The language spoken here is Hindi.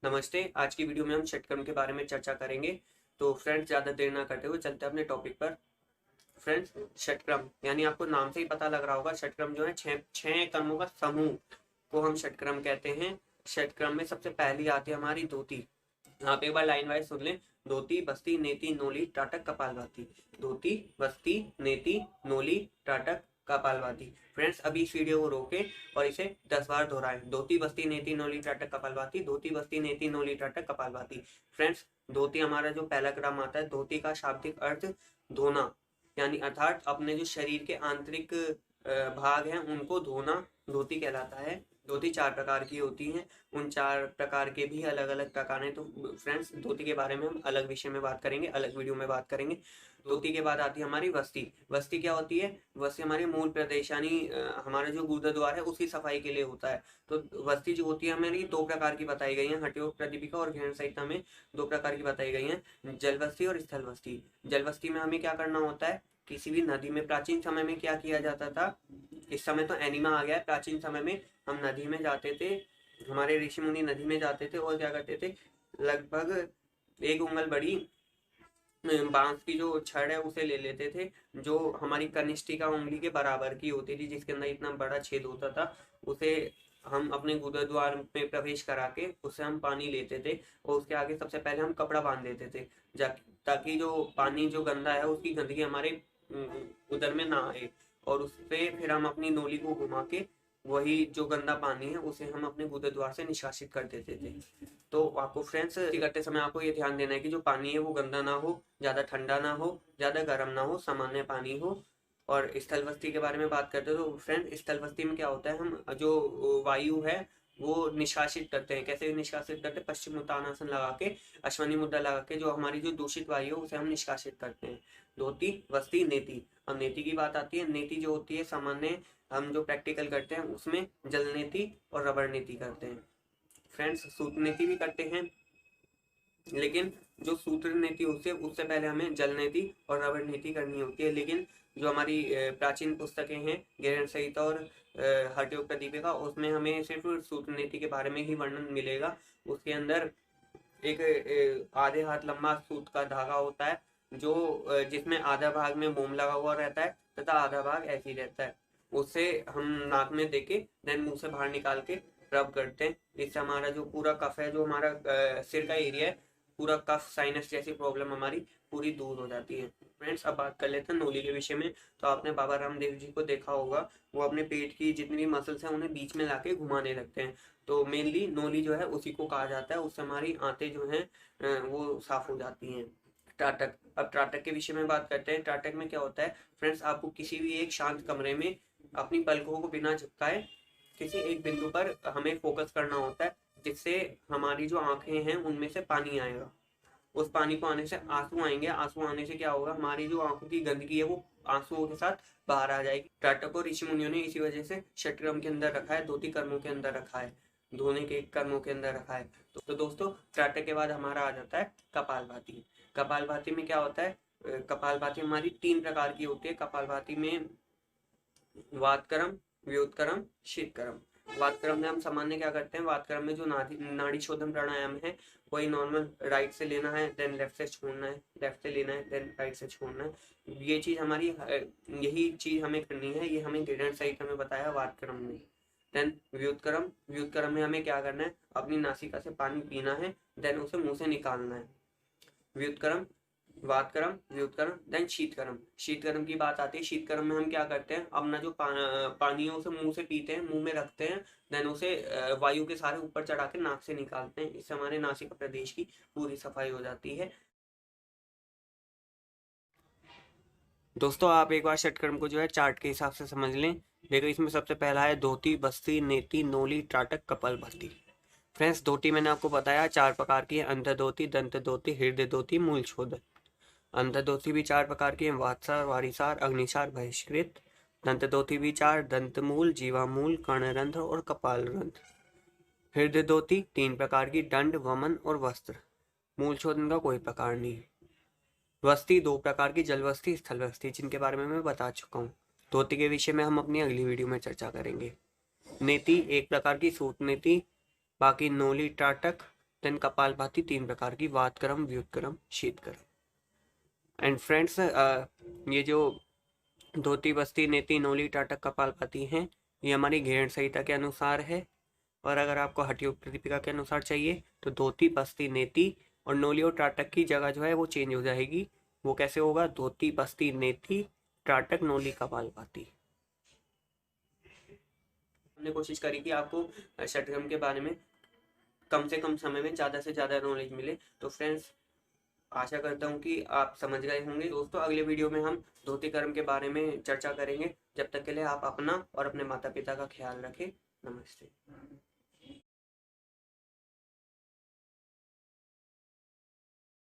नमस्ते। आज की वीडियो में हम षटक्रम के बारे में चर्चा करेंगे। तो फ्रेंड्स, ज़्यादा देर ना करते हुए चलते हैं अपने टॉपिक पर। फ्रेंड्स, षटक्रम यानी आपको नाम से ही पता लग रहा होगा, षटक्रम जो है छह कर्मों का समूह को हम षटक्रम कहते हैं। षटक्रम में सबसे पहली आती है हमारी धोती। आप एक बार लाइन वाइज सुन लें। धोती, बस्ती, नेति, नोली, टाटक, कपालभाति। धोती, बस्ती, नेति, नोली, टाटक, कपालभाति। फ्रेंड्स, अभी इस वीडियो को रोके और इसे 10 बार दोहराएं। धोती, बस्ती, नेति, नोली, टाटक, कपालभाति। धोती, बस्ती, नेति, नोली, टाटक, कपालभाति। फ्रेंड्स, धोती हमारा जो पहला क्रम आता है, धोती का शाब्दिक अर्थ धोना, यानी अर्थात अपने जो शरीर के आंतरिक भाग हैं उनको धोना धोती कहलाता है। धोती 4 प्रकार की होती हैं। उन 4 प्रकार के भी अलग अलग प्रकार हैं। तो फ्रेंड्स, धोती के बारे में हम अलग विषय में बात करेंगे, अलग वीडियो में बात करेंगे। धोती के बाद आती है हमारी वस्ती। वस्ती क्या होती है? वस्ती हमारे मूल प्रदेश यानी हमारा जो गुदा द्वार है उसकी सफाई के लिए होता है। तो वस्ती जो होती है हमारी 2 प्रकार की बताई गई है, हठयोग प्रदीपिका और घेन संहिता में 2 प्रकार की बताई गई हैं, जल वस्ती और स्थल वस्ती। जल वस्ती में हमें क्या करना होता है? किसी भी नदी में प्राचीन समय में क्या किया जाता था? इस समय तो एनिमा आ गया है। प्राचीन समय में हम नदी में जाते थे, हमारे ऋषि मुनि नदी में जाते थे और क्या करते थे, लगभग 1 उंगल बड़ी बांस की जो छड़ है उसे ले लेते थे, जो हमारी कनिष्ठिका उंगली के बराबर की होती थी, जिसके अंदर इतना बड़ा छेद होता था। उसे हम अपने गुदा द्वार में प्रवेश करा के उससे हम पानी लेते थे और उसके आगे सबसे पहले हम कपड़ा बांध देते थे, ताकि जो पानी जो गंदा है उसकी गंदगी हमारे उदर में ना आए। और उससे फिर हम अपनी नोली को घुमा के वही जो गंदा पानी है उसे हम अपने गुदा द्वार से निष्कासित कर देते थे। तो आपको फ्रेंड्स करते समय आपको ये ध्यान देना है कि जो पानी है वो गंदा ना हो, ज़्यादा ठंडा ना हो, ज़्यादा गर्म ना हो, सामान्य पानी हो। और स्थल बस्ती के बारे में बात करते हैं तो फ्रेंड, स्थल बस्ती में क्या होता है, हम जो वायु है वो निष्कासित करते हैं। कैसे निष्कासित करते हैं? पश्चिम उत्तानासन लगा के, अश्वनी मुद्रा लगा के जो हमारी जो दूषित वायु है उसे हम निष्कासित करते हैं। धोती, बस्ती, नेति। अब नेति की बात आती है। नेति जो होती है सामान्य हम जो प्रैक्टिकल करते हैं उसमें जल नेति और रबड़ नेति करते हैं। फ्रेंड्स, सूत्र नीति भी करते हैं, लेकिन जो सूत्र नीति होती है उससे पहले हमें जल नीति और रबड़ नीति करनी होती है। लेकिन जो हमारी प्राचीन पुस्तकें हैं, गैरण संहिता और हठयोग प्रदीपिका, उसमें हमें सिर्फ सूत्र नीति के बारे में ही वर्णन मिलेगा। उसके अंदर एक आधे हाथ लंबा सूत का धागा होता है, जो जिसमें आधा भाग में मोम लगा हुआ रहता है तथा आधा भाग ऐसे ही रहता है। उससे हम नाक में देके देन मुंह से बाहर निकाल के रब करते हैं। इससे हमारा जो पूरा कफ है, जो हमारा सिर का एरिया है, पूरा कफ साइनस जैसी प्रॉब्लम हमारी पूरी दूर हो जाती है। फ्रेंड्स, अब बात कर लेते हैं नोली के विषय में। तो आपने बाबा रामदेव जी को देखा होगा, वो अपने पेट की जितनी भी मसल्स हैं उन्हें बीच में लाके घुमाने लगते हैं। तो मेनली नोली जो है उसी को कहा जाता है। उससे हमारी आंतें जो हैं वो साफ हो जाती हैं। टाटक। अब टाटक के विषय में बात करते हैं। टाटक में क्या होता है? फ्रेंड्स, आपको किसी भी एक शांत कमरे में अपनी पलकों को बिना झपकाए किसी एक बिंदु पर हमें फोकस करना होता है, जिससे हमारी जो आंखें हैं उनमें से पानी आएगा। उस पानी को आने से आंसू आएंगे। आंसू आने से क्या होगा? हमारी जो आंखों की गंदगी है वो आंसुओं के साथ बाहर आ जाएगी। टाटक को ऋषि मुनियों ने इसी वजह से षटक्रम के अंदर रखा है, धोती कर्मों के अंदर रखा है, धोने के कर्मों के अंदर रखा है। तो दोस्तों, टाटक के बाद हमारा आ जाता है कपालभाति। कपालभाति में क्या होता है? कपालभाति हमारी 3 प्रकार की होती है। कपालभाति में वातकरम, व्योतकरम, शीतकरम। वातकरम में हम सामान्य क्या करते हैं? वातकरम में जो नाड़ी शोधन प्राणायाम है वही नॉर्मल राइट से लेना है, देन लेफ्ट से छोड़ना है, लेफ्ट से लेना है, देन राइट से छोड़ना है। ये चीज हमारी यही चीज हमें करनी है। ये हमें गैरण संहिता में बताया वातकरम में। देन व्युत्क्रम। व्युत्क्रम में हमें क्या करना है? अपनी नासिका से पानी पीना है, देन उसे मुंह से निकालना है। व्युत्क्रम, वातकरम, व्युत्कर्म, देन शीतकर्म। शीतकर्म की बात आती है। शीतकर्म में हम क्या करते हैं? अपना जो पानी है उसे मुंह से पीते हैं, मुंह में रखते हैं, देन उसे वायु के सारे ऊपर चढ़ा के नाक से निकालते हैं। इससे हमारे नासिका प्रदेश की पूरी सफाई हो जाती है। दोस्तों, आप एक बार षटकर्म को जो है चार्ट के हिसाब से समझ लें। देखो, इसमें सबसे पहला है धोती, बस्ती, नेति, नोली, टाटक, कपालभाति। फ्रेंड्स, धोती मैंने आपको बताया 4 प्रकार की है। अंत धोती, दंत धोती, हृदय धोती, मूलछोद। अंतर्धोती भी 4 प्रकार की है। वातसार, वारिसार, अग्निसार, बहिष्कृत। दंतधोती भी 4, दंतमूल, जीवामूल, कर्णरंध्र और कपालरंध्र। हृदय धोती 3 प्रकार की, दंड, वमन और वस्त्र। मूल शोधन का कोई प्रकार नहीं। वस्ती 2 प्रकार की, जलवस्ती, स्थलवस्ती, जिनके बारे में मैं बता चुका हूँ। धोती के विषय में हम अपनी अगली वीडियो में चर्चा करेंगे। नेति 1 प्रकार की, सूत नेति। बाकी नोली, टाटक, देन कपालभाति 3 प्रकार की, वातक्रम, व्युत्क्रम, शीतक्रम। एंड फ्रेंड्स ये जो धोती, बस्ती, नेति, नोली, टाटक, कपालभाति हैं, ये हमारी घेरण संहिता के अनुसार है। और अगर आपको हठयोग दीपिका के अनुसार चाहिए तो धोती, बस्ती, नेति और नोली और टाटक की जगह जो है वो चेंज हो जाएगी। वो कैसे होगा? धोती, बस्ती, नेति, टाटक, नोली, कपालभाति। हमने कोशिश करी कि आपको षटक्रम के बारे में कम से कम समय में ज़्यादा से ज़्यादा नॉलेज मिले। तो फ्रेंड्स आशा करता हूँ कि आप समझ गए होंगे। दोस्तों अगले वीडियो में हम धोती कर्म के बारे में चर्चा करेंगे। जब तक के लिए आप अपना और अपने माता पिता का ख्याल रखें। नमस्ते।